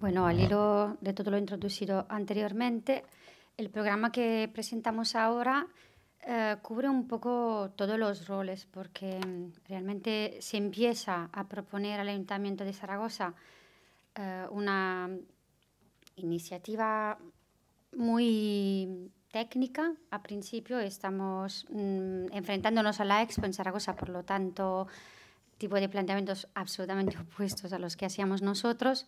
Bueno, al hilo de todo lo introducido anteriormente, el programa que presentamos ahora cubre un poco todos los roles, porque realmente se empieza a proponer al Ayuntamiento de Zaragoza una iniciativa muy técnica. A principio estamos enfrentándonos a la Expo en Zaragoza, por lo tanto, tipo de planteamientos absolutamente opuestos a los que hacíamos nosotros.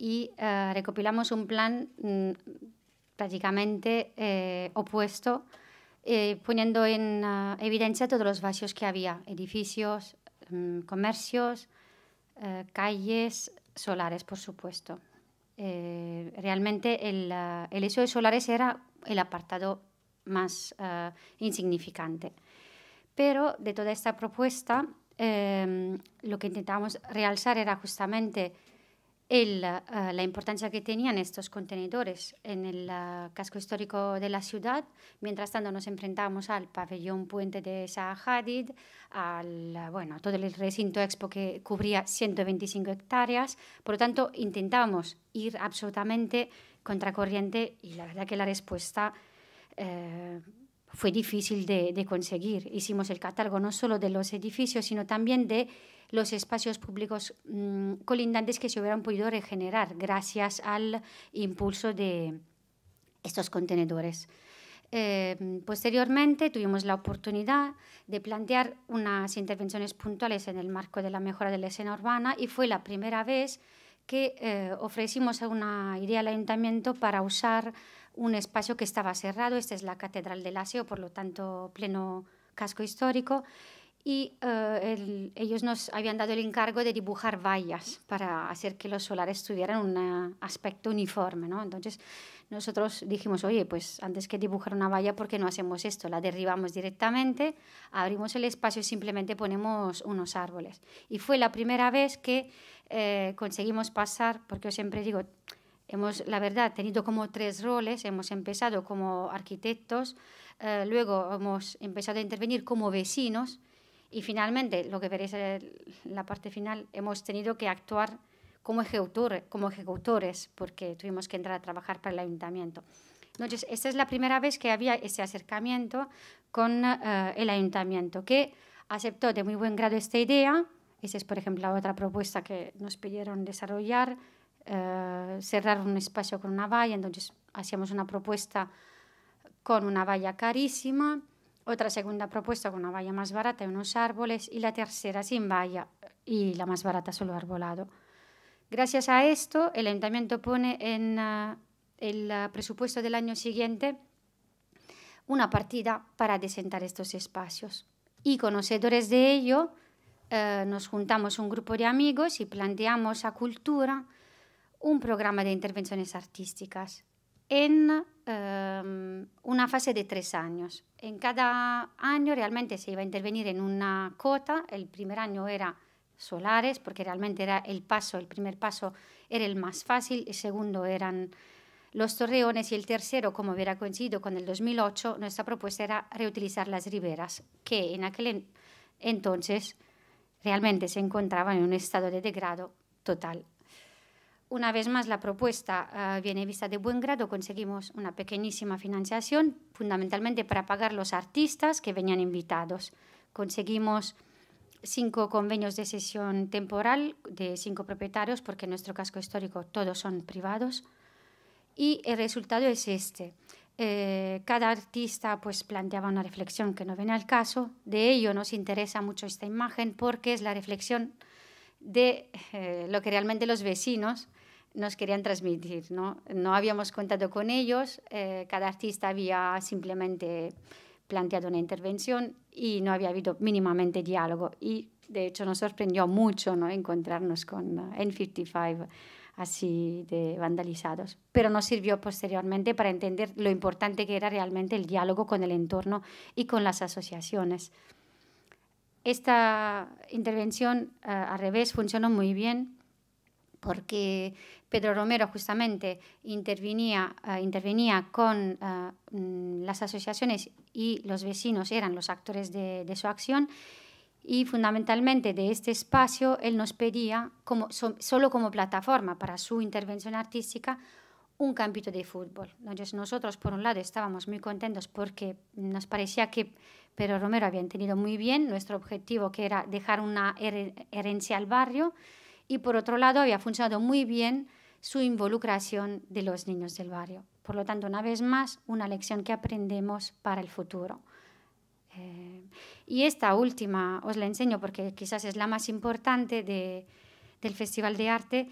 Y recopilamos un plan prácticamente opuesto, poniendo en evidencia todos los vacíos que había: edificios, comercios, calles, solares, por supuesto. Realmente el hecho de solares era el apartado más insignificante. Pero de toda esta propuesta, lo que intentábamos realzar era justamente la importancia que tenían estos contenedores en el casco histórico de la ciudad. Mientras tanto nos enfrentábamos al pabellón puente de Zaha Hadid, a todo el recinto Expo, que cubría 125 hectáreas. Por lo tanto, intentamos ir absolutamente contracorriente, y la verdad que la respuesta fue difícil de conseguir. Hicimos el catálogo no solo de los edificios, sino también de los espacios públicos colindantes que se hubieran podido regenerar gracias al impulso de estos contenedores. Posteriormente tuvimos la oportunidad de plantear unas intervenciones puntuales en el marco de la mejora de la escena urbana, y fue la primera vez que ofrecimos una idea al Ayuntamiento para usar un espacio que estaba cerrado. Esta es la Catedral del Aseo, por lo tanto pleno casco histórico, y ellos nos habían dado el encargo de dibujar vallas para hacer que los solares tuvieran un aspecto uniforme, ¿no? Entonces nosotros dijimos, oye, pues antes que dibujar una valla, ¿por qué no hacemos esto? La derribamos directamente, abrimos el espacio y simplemente ponemos unos árboles. Y fue la primera vez que conseguimos pasar, porque yo siempre digo, hemos, la verdad, tenido como 3 roles. Hemos empezado como arquitectos, luego hemos empezado a intervenir como vecinos, y finalmente, lo que veréis en la parte final, hemos tenido que actuar como ejecutores, porque tuvimos que entrar a trabajar para el ayuntamiento. Entonces, esta es la primera vez que había ese acercamiento con el ayuntamiento, que aceptó de muy buen grado esta idea. Esa es, por ejemplo, la otra propuesta que nos pidieron desarrollar, cerrar un espacio con una valla. Entonces, hacíamos una propuesta con una valla carísima, otra segunda propuesta con una valla más barata y unos árboles, y la tercera sin valla y la más barata solo arbolado. Gracias a esto, el ayuntamiento pone en el presupuesto del año siguiente una partida para desentar estos espacios. Y conocedores de ello, nos juntamos un grupo de amigos y planteamos a Cultura un programa de intervenciones artísticas en una fase de 3 años. En cada año realmente se iba a intervenir en una cota. El primer año era solares, porque realmente era el primer paso era el más fácil. El segundo eran los torreones, y el tercero, como hubiera coincidido con el 2008, nuestra propuesta era reutilizar las riberas, que en aquel entonces realmente se encontraban en un estado de degrado total. Una vez más, la propuesta viene vista de buen grado. Conseguimos una pequeñísima financiación, fundamentalmente para pagar los artistas que venían invitados. Conseguimos 5 convenios de cesión temporal de 5 propietarios, porque en nuestro casco histórico todos son privados. Y el resultado es este. Cada artista pues planteaba una reflexión que no viene al caso. De ello nos interesa mucho esta imagen, porque es la reflexión de lo que realmente los vecinos nos querían transmitir, ¿no? No habíamos contado con ellos, cada artista había simplemente planteado una intervención y no había habido mínimamente diálogo. Y de hecho nos sorprendió mucho, ¿no?, encontrarnos con N55 así de vandalizados. Pero nos sirvió posteriormente para entender lo importante que era realmente el diálogo con el entorno y con las asociaciones. Esta intervención, al revés, funcionó muy bien, porque Pedro Romero justamente intervenía con las asociaciones, y los vecinos eran los actores de su acción. Y fundamentalmente de este espacio él nos pedía, solo como plataforma para su intervención artística, un campito de fútbol. Entonces nosotros, por un lado, estábamos muy contentos porque nos parecía que Pedro Romero había entendido muy bien nuestro objetivo, que era dejar una herencia al barrio, y por otro lado había funcionado muy bien su involucración de los niños del barrio. Por lo tanto, una vez más, una lección que aprendemos para el futuro. Y esta última os la enseño porque quizás es la más importante del Festival de Arte.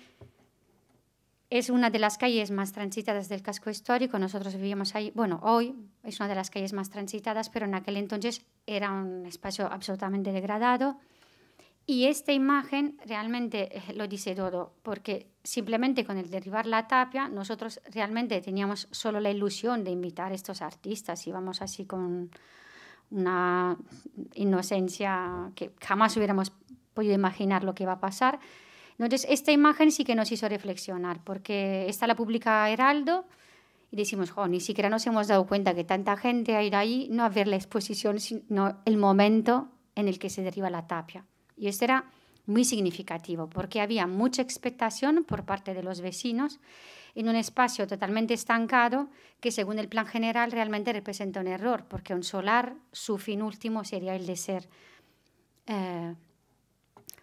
Es una de las calles más transitadas del casco histórico. Nosotros vivíamos ahí. Bueno, hoy es una de las calles más transitadas, pero en aquel entonces era un espacio absolutamente degradado. Y esta imagen realmente lo dice todo, porque simplemente con el derribar la tapia, nosotros realmente teníamos solo la ilusión de invitar a estos artistas. Íbamos así con una inocencia que jamás hubiéramos podido imaginar lo que iba a pasar. Entonces, esta imagen sí que nos hizo reflexionar, porque esta la publica Heraldo y decimos, ni siquiera nos hemos dado cuenta que tanta gente ha ido ahí, no a ver la exposición, sino el momento en el que se derriba la tapia. Y esto era muy significativo, porque había mucha expectación por parte de los vecinos en un espacio totalmente estancado que, según el plan general, realmente representa un error, porque un solar, su fin último sería el de ser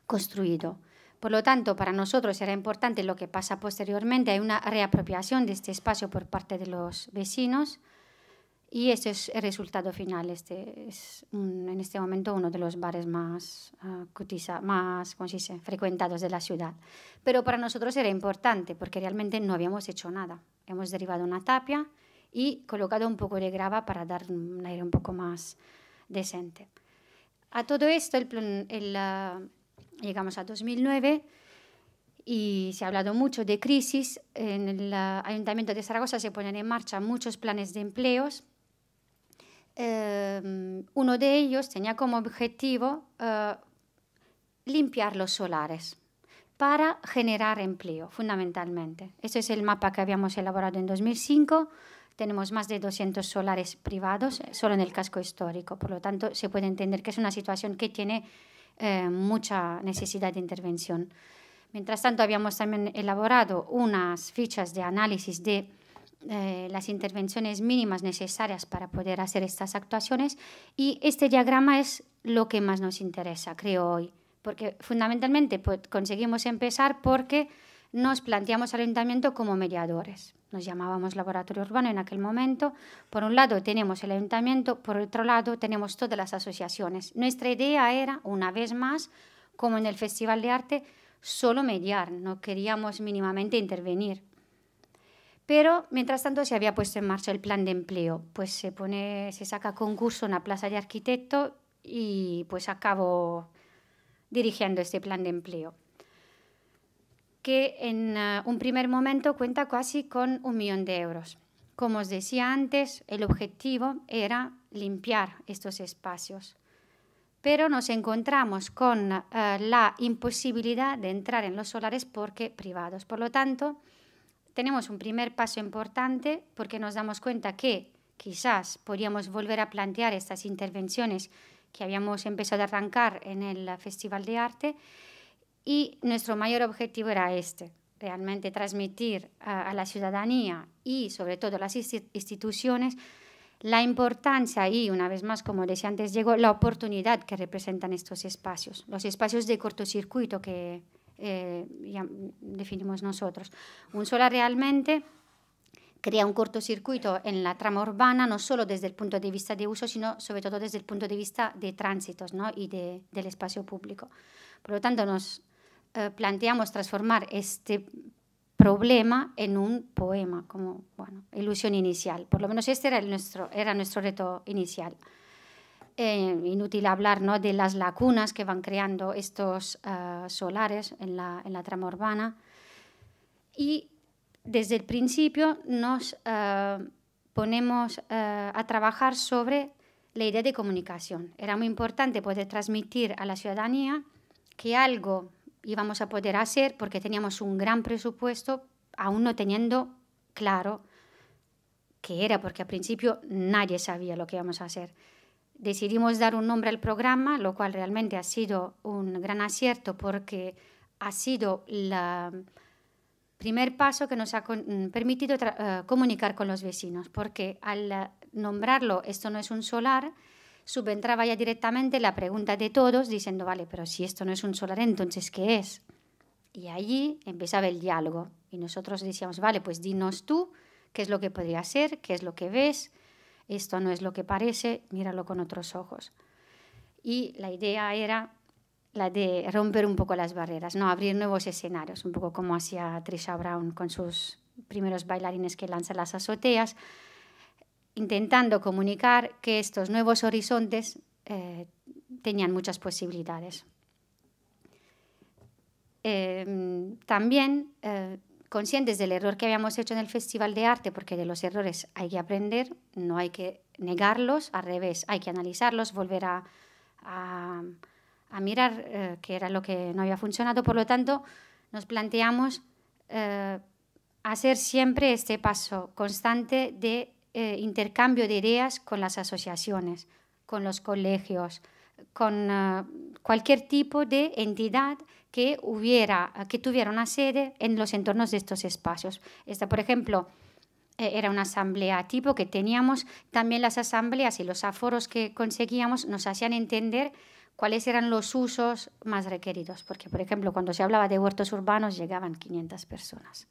construido. Por lo tanto, para nosotros era importante lo que pasa posteriormente. Hay una reapropiación de este espacio por parte de los vecinos y este es el resultado final. Este es en este momento uno de los bares más, ¿cómo se dice?, frecuentados de la ciudad. Pero para nosotros era importante porque realmente no habíamos hecho nada. Hemos derribado una tapia y colocado un poco de grava para dar un aire un poco más decente. A todo esto, llegamos a 2009 y se ha hablado mucho de crisis. En el Ayuntamiento de Zaragoza se ponen en marcha muchos planes de empleos. Uno de ellos tenía como objetivo limpiar los solares para generar empleo, fundamentalmente. Este es el mapa que habíamos elaborado en 2005. Tenemos más de 200 solares privados solo en el casco histórico. Por lo tanto, se puede entender que es una situación que tiene mucha necesidad de intervención. Mientras tanto, habíamos también elaborado unas fichas de análisis de las intervenciones mínimas necesarias para poder hacer estas actuaciones, y este diagrama es lo que más nos interesa, creo, hoy, porque fundamentalmente conseguimos empezar porque nos planteamos al ayuntamiento como mediadores. Nos llamábamos Laboratorio Urbano en aquel momento. Por un lado tenemos el ayuntamiento, por otro lado tenemos todas las asociaciones. Nuestra idea era, una vez más, como en el Festival de Arte, solo mediar, no queríamos mínimamente intervenir. Pero, mientras tanto, se había puesto en marcha el plan de empleo. Pues se saca a concurso una plaza de arquitecto y pues acabo dirigiendo este plan de empleo, que en un primer momento cuenta casi con 1 millón de euros. Como os decía antes, el objetivo era limpiar estos espacios, pero nos encontramos con la imposibilidad de entrar en los solares porque privados. Por lo tanto, tenemos un primer paso importante porque nos damos cuenta que quizás podíamos volver a plantear estas intervenciones que habíamos empezado a arrancar en el Festival de Arte, y nuestro mayor objetivo era realmente transmitir a la ciudadanía y sobre todo a las instituciones la importancia y, una vez más, como decía antes Diego, la oportunidad que representan estos espacios, los espacios de cortocircuito que ya definimos nosotros. Un solar realmente crea un cortocircuito en la trama urbana, no solo desde el punto de vista de uso, sino sobre todo desde el punto de vista de tránsitos, ¿no?, y del espacio público. Por lo tanto, nos planteamos transformar este problema en un poema, como ilusión inicial. Por lo menos este era nuestro reto inicial. Inútil hablar, ¿no?, de las lagunas que van creando estos solares en la trama urbana. Y desde el principio nos ponemos a trabajar sobre la idea de comunicación. Era muy importante poder transmitir a la ciudadanía que algo íbamos a poder hacer porque teníamos un gran presupuesto, aún no teniendo claro qué era, porque al principio nadie sabía lo que íbamos a hacer. decidimos dar un nombre al programa, lo cual realmente ha sido un gran acierto porque ha sido el primer paso que nos ha permitido comunicar con los vecinos, porque al nombrarlo Esto no es un solar, subentraba ya directamente la pregunta de todos diciendo, vale, pero si esto no es un solar, entonces ¿qué es? Y allí empezaba el diálogo y nosotros decíamos, vale, pues dinos tú qué es lo que podría ser, qué es lo que ves, esto no es lo que parece, míralo con otros ojos. Y la idea era la de romper un poco las barreras, ¿no? Abrir nuevos escenarios, un poco como hacía Trisha Brown con sus primeros bailarines que lanzan las azoteas, intentando comunicar que estos nuevos horizontes tenían muchas posibilidades. También conscientes del error que habíamos hecho en el Festival de Arte, porque de los errores hay que aprender, no hay que negarlos, al revés, hay que analizarlos, volver a mirar qué era lo que no había funcionado. Por lo tanto, nos planteamos hacer siempre este paso constante de intercambio de ideas con las asociaciones, con los colegios, con cualquier tipo de entidad que tuviera una sede en los entornos de estos espacios. Esta, por ejemplo, era una asamblea tipo que teníamos. También las asambleas y los aforos que conseguíamos nos hacían entender cuáles eran los usos más requeridos, porque, por ejemplo, cuando se hablaba de huertos urbanos llegaban 500 personas.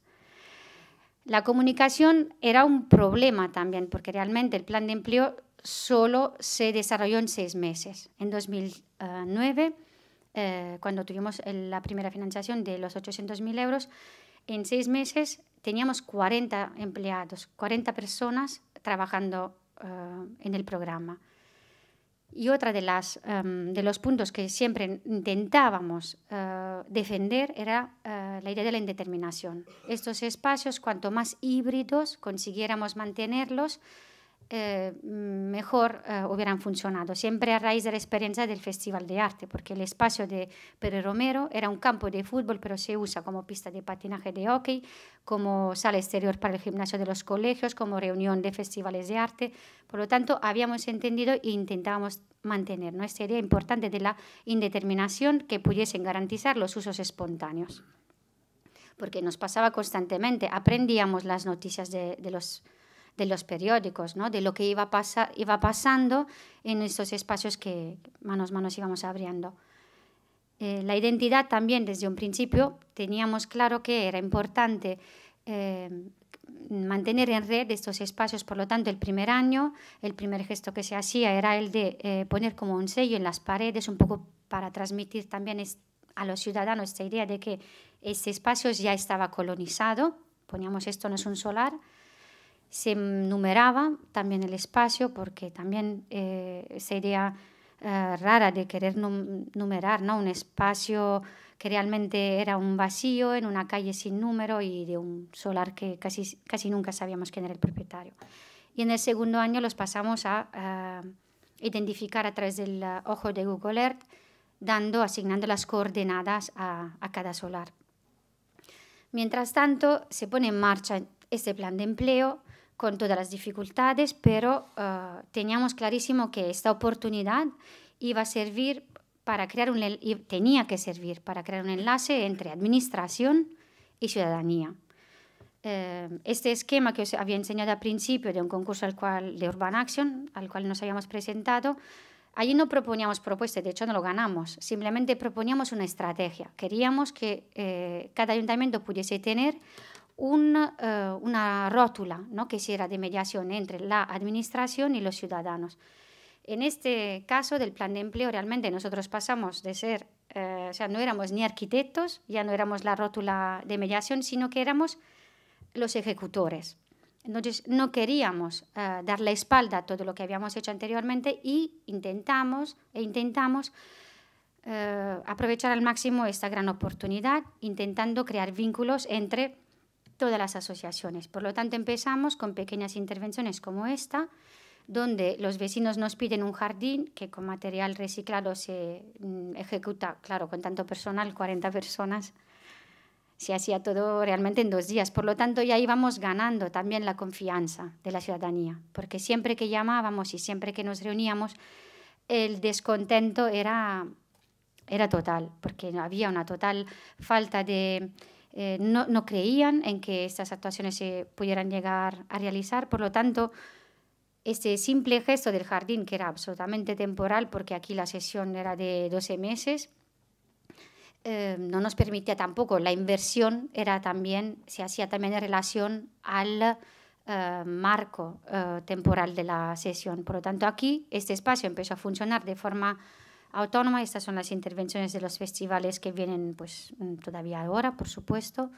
La comunicación era un problema también, porque realmente el plan de empleo solo se desarrolló en 6 meses. En 2009, cuando tuvimos la primera financiación de los 800.000 euros, en 6 meses teníamos 40 empleados, 40 personas trabajando en el programa. Y otra de los puntos que siempre intentábamos defender era la idea de la indeterminación. Estos espacios, cuanto más híbridos consiguiéramos mantenerlos, mejor hubieran funcionado. Siempre a raíz de la experiencia del Festival de Arte, porque el espacio de Pere Romero era un campo de fútbol, pero se usa como pista de patinaje de hockey, como sala exterior para el gimnasio de los colegios, como reunión de festivales de arte. Por lo tanto, habíamos entendido e intentábamos mantener nuestra idea importante de la indeterminación que pudiesen garantizar los usos espontáneos. Porque nos pasaba constantemente, aprendíamos las noticias de los periódicos, ¿no? De lo que iba pasando en estos espacios que manos a manos íbamos abriendo. La identidad también, desde un principio, teníamos claro que era importante mantener en red estos espacios. Por lo tanto, el primer año, el primer gesto que se hacía era el de poner como un sello en las paredes, un poco para transmitir también a los ciudadanos esta idea de que este espacio ya estaba colonizado. Poníamos esto no es un solar. Se numeraba también el espacio, porque también esa idea rara de querer numerar, ¿no? Un espacio que realmente era un vacío en una calle sin número y de un solar que casi nunca sabíamos quién era el propietario. Y en el segundo año los pasamos a identificar a través del ojo de Google Earth, asignando las coordenadas a cada solar. Mientras tanto, se pone en marcha este plan de empleo con todas las dificultades, pero teníamos clarísimo que esta oportunidad iba a servir tenía que servir para crear un enlace entre administración y ciudadanía. Este esquema que os había enseñado al principio de un concurso de Urban Action, al cual nos habíamos presentado, allí no proponíamos propuestas, de hecho no lo ganamos, simplemente proponíamos una estrategia. Queríamos que cada ayuntamiento pudiese tener una rótula, ¿no? Que hiciera de mediación entre la administración y los ciudadanos. En este caso del plan de empleo, realmente nosotros pasamos de ser, no éramos ni arquitectos, ya no éramos la rótula de mediación, sino que éramos los ejecutores. Entonces, no queríamos dar la espalda a todo lo que habíamos hecho anteriormente y intentamos aprovechar al máximo esta gran oportunidad, intentando crear vínculos entre todas las asociaciones. Por lo tanto, empezamos con pequeñas intervenciones como esta, donde los vecinos nos piden un jardín que con material reciclado se ejecuta, claro, con tanto personal, 40 personas, se hacía todo realmente en 2 días. Por lo tanto, ya íbamos ganando también la confianza de la ciudadanía, porque siempre que llamábamos y siempre que nos reuníamos, el descontento era total, porque había una total falta de... no creían en que estas actuaciones se pudieran llegar a realizar. Por lo tanto, este simple gesto del jardín, que era absolutamente temporal, porque aquí la sesión era de 12 meses, no nos permitía tampoco. La inversión se hacía también en relación al marco temporal de la sesión. Por lo tanto, aquí este espacio empezó a funcionar de forma autónoma. Estas son las intervenciones de los festivales que vienen pues, todavía ahora, por supuesto.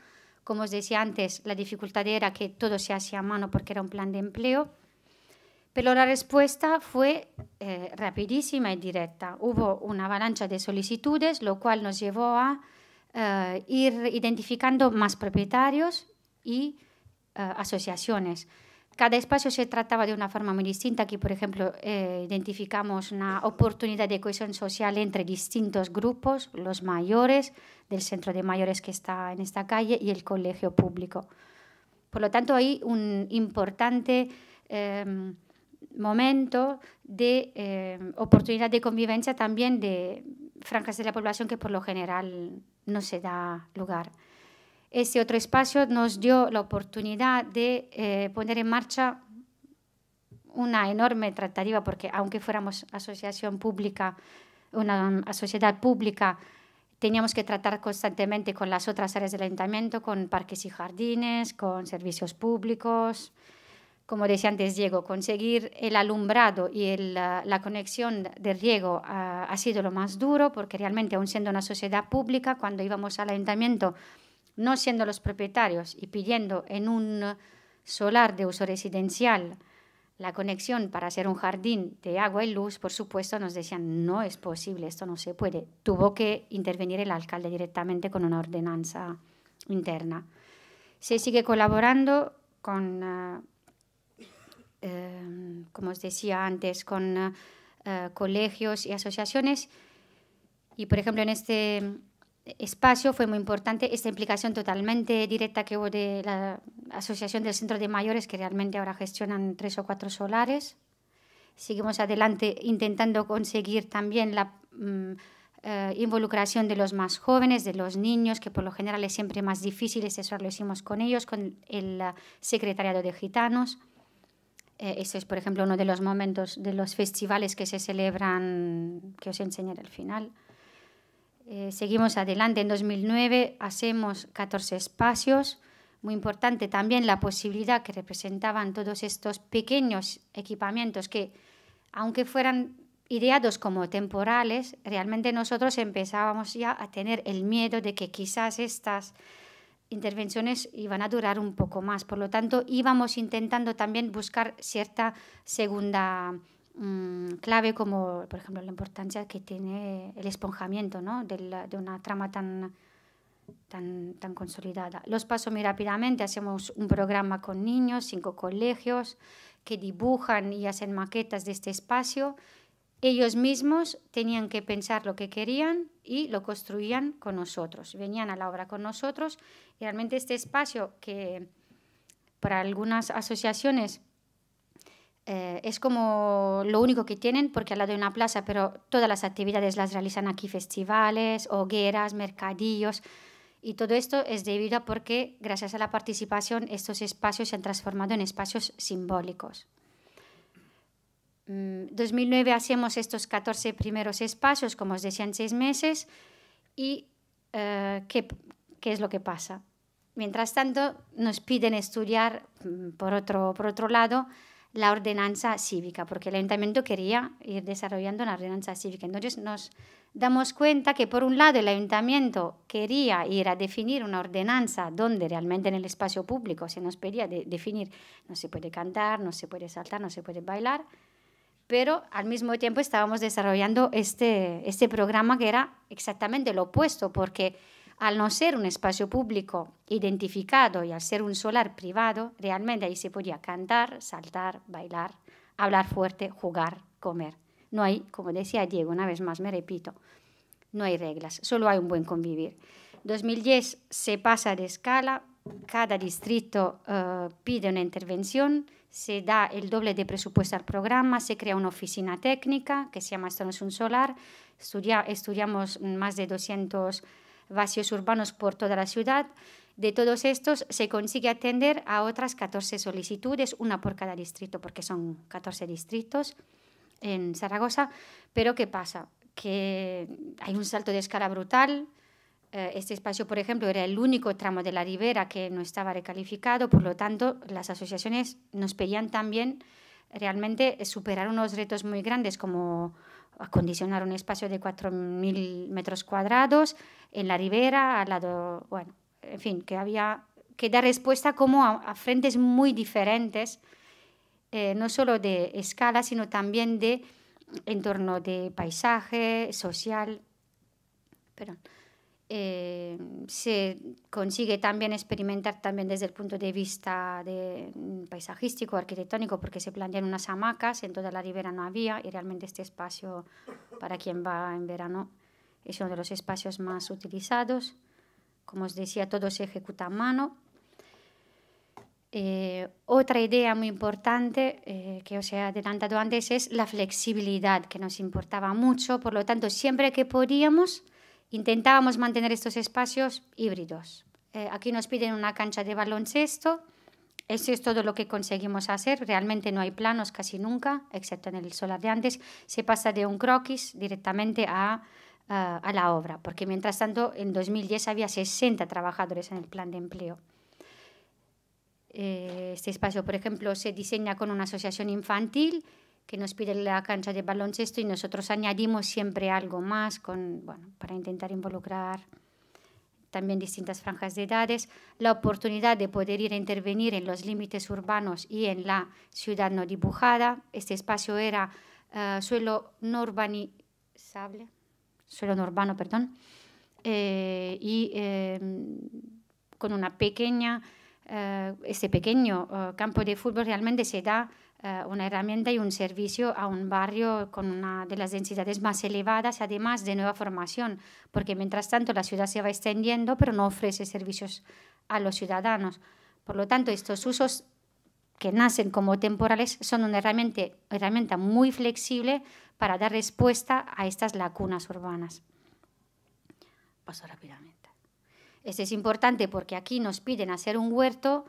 Como os decía antes, la dificultad era que todo se hacía a mano porque era un plan de empleo. Pero la respuesta fue rapidísima y directa. Hubo una avalancha de solicitudes, lo cual nos llevó a ir identificando más propietarios y asociaciones. Cada espacio se trataba de una forma muy distinta. Aquí, por ejemplo, identificamos una oportunidad de cohesión social entre distintos grupos, los mayores, del centro de mayores que está en esta calle y el colegio público. Por lo tanto, hay un importante momento de oportunidad de convivencia también de franjas de la población que por lo general no se da lugar. Ese otro espacio nos dio la oportunidad de poner en marcha una enorme tratativa, porque aunque fuéramos asociación pública, una sociedad pública, teníamos que tratar constantemente con las otras áreas del ayuntamiento, con parques y jardines, con servicios públicos. Como decía antes Diego, conseguir el alumbrado y la conexión de riego ha sido lo más duro, porque realmente, aun siendo una sociedad pública, cuando íbamos al ayuntamiento, no siendo los propietarios y pidiendo en un solar de uso residencial la conexión para hacer un jardín de agua y luz, por supuesto nos decían no es posible, esto no se puede. Tuvo que intervenir el alcalde directamente con una ordenanza interna. Se sigue colaborando con, como os decía antes, con colegios y asociaciones. Y, por ejemplo, en este espacio fue muy importante esta implicación totalmente directa que hubo de la Asociación del Centro de Mayores, que realmente ahora gestionan 3 o 4 solares. Seguimos adelante intentando conseguir también la involucración de los más jóvenes, de los niños, que por lo general es siempre más difícil. Eso lo hicimos con ellos, con el Secretariado de Gitanos. Ese es, por ejemplo, uno de los momentos de los festivales que se celebran, que os enseñaré al final. Seguimos adelante. En 2009 hacemos 14 espacios. Muy importante también la posibilidad que representaban todos estos pequeños equipamientos que, aunque fueran ideados como temporales, realmente nosotros empezábamos ya a tener el miedo de que quizás estas intervenciones iban a durar un poco más. Por lo tanto, íbamos intentando también buscar cierta segunda clave, como por ejemplo la importancia que tiene el esponjamiento, ¿no? de una trama tan consolidada. Los paso muy rápidamente. Hacemos un programa con niños, 5 colegios que dibujan y hacen maquetas de este espacio. Ellos mismos tenían que pensar lo que querían y lo construían con nosotros. Venían a la obra con nosotros. Y realmente este espacio, que para algunas asociaciones es como lo único que tienen, porque al lado de una plaza, pero todas las actividades las realizan aquí: festivales, hogueras, mercadillos. Y todo esto es debido a porque, gracias a la participación, estos espacios se han transformado en espacios simbólicos. En 2009 hacemos estos 14 primeros espacios, como os decía, en 6 meses. ¿Y qué es lo que pasa? Mientras tanto, nos piden estudiar, por otro lado, la ordenanza cívica, porque el ayuntamiento quería ir desarrollando una ordenanza cívica. Entonces nos damos cuenta que, por un lado, el ayuntamiento quería ir a definir una ordenanza donde realmente en el espacio público se nos pedía definir: no se puede cantar, no se puede saltar, no se puede bailar, pero al mismo tiempo estábamos desarrollando este programa que era exactamente lo opuesto, porque al no ser un espacio público identificado y al ser un solar privado, realmente ahí se podía cantar, saltar, bailar, hablar fuerte, jugar, comer. No hay, como decía Diego, una vez más me repito, no hay reglas, solo hay un buen convivir. 2010 se pasa de escala, cada distrito pide una intervención, se da el doble de presupuesto al programa, se crea una oficina técnica que se llama Esto no es un solar, estudiamos más de 200 vacíos urbanos por toda la ciudad. De todos estos se consigue atender a otras 14 solicitudes, una por cada distrito, porque son 14 distritos en Zaragoza. Pero ¿qué pasa? Que hay un salto de escala brutal. Este espacio, por ejemplo, era el único tramo de la ribera que no estaba recalificado, por lo tanto, las asociaciones nos pedían también realmente superar unos retos muy grandes, como acondicionar un espacio de 4.000 metros cuadrados en la ribera, al lado, bueno, en fin, que había que dar respuesta como a frentes muy diferentes, no solo de escala, sino también de entorno de paisaje, social, perdón. Se consigue también experimentar también desde el punto de vista paisajístico, arquitectónico, porque se plantean unas hamacas, en toda la ribera no había, y realmente este espacio, para quien va en verano, es uno de los espacios más utilizados. Como os decía, todo se ejecuta a mano. Otra idea muy importante que os he adelantado antes es la flexibilidad, que nos importaba mucho. Por lo tanto, siempre que podíamos, intentábamos mantener estos espacios híbridos. Aquí nos piden una cancha de baloncesto. Eso es todo lo que conseguimos hacer. Realmente no hay planos casi nunca, excepto en el solar de antes. Se pasa de un croquis directamente a la obra, porque mientras tanto en 2010 había 60 trabajadores en el plan de empleo. Este espacio, por ejemplo, se diseña con una asociación infantil que nos pide la cancha de baloncesto y nosotros añadimos siempre algo más para intentar involucrar también distintas franjas de edades, la oportunidad de poder ir a intervenir en los límites urbanos y en la ciudad no dibujada. Este espacio era suelo no urbano, con una pequeña, este pequeño campo de fútbol realmente se da una herramienta y un servicio a un barrio con una de las densidades más elevadas, además de nueva formación, porque mientras tanto la ciudad se va extendiendo, pero no ofrece servicios a los ciudadanos. Por lo tanto, estos usos que nacen como temporales son una herramienta muy flexible para dar respuesta a estas lagunas urbanas. Paso rápidamente. Esto es importante porque aquí nos piden hacer un huerto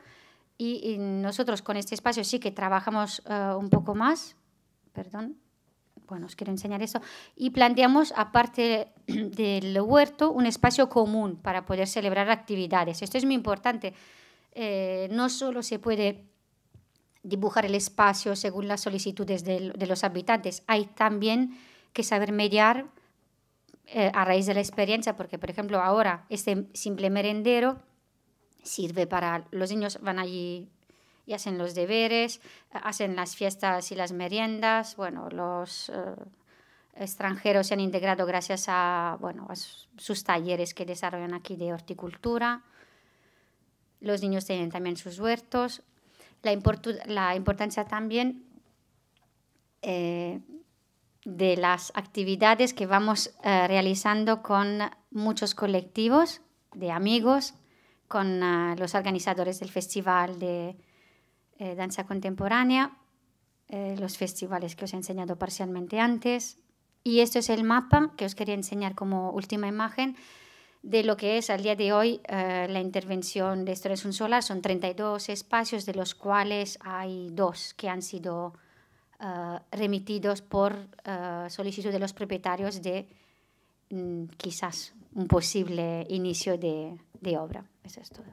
y nosotros con este espacio sí que trabajamos un poco más. Perdón. Bueno, os quiero enseñar esto. Y planteamos, aparte del huerto, un espacio común para poder celebrar actividades. Esto es muy importante. No solo se puede dibujar el espacio según las solicitudes de los habitantes, hay también que saber mediar a raíz de la experiencia, porque, por ejemplo, ahora este simple merendero sirve para los niños, van allí y hacen los deberes, hacen las fiestas y las meriendas. Bueno, los extranjeros se han integrado gracias a sus talleres que desarrollan aquí de horticultura. Los niños tienen también sus huertos. La importancia también de las actividades que vamos realizando con muchos colectivos de amigos, con los organizadores del Festival de Danza Contemporánea, los festivales que os he enseñado parcialmente antes. Y esto es el mapa que os quería enseñar como última imagen de lo que es al día de hoy la intervención de Esto no es un solar. Son 32 espacios, de los cuales hay 2 que han sido remitidos por solicitud de los propietarios de quizás un posible inicio de obra. Eso es todo.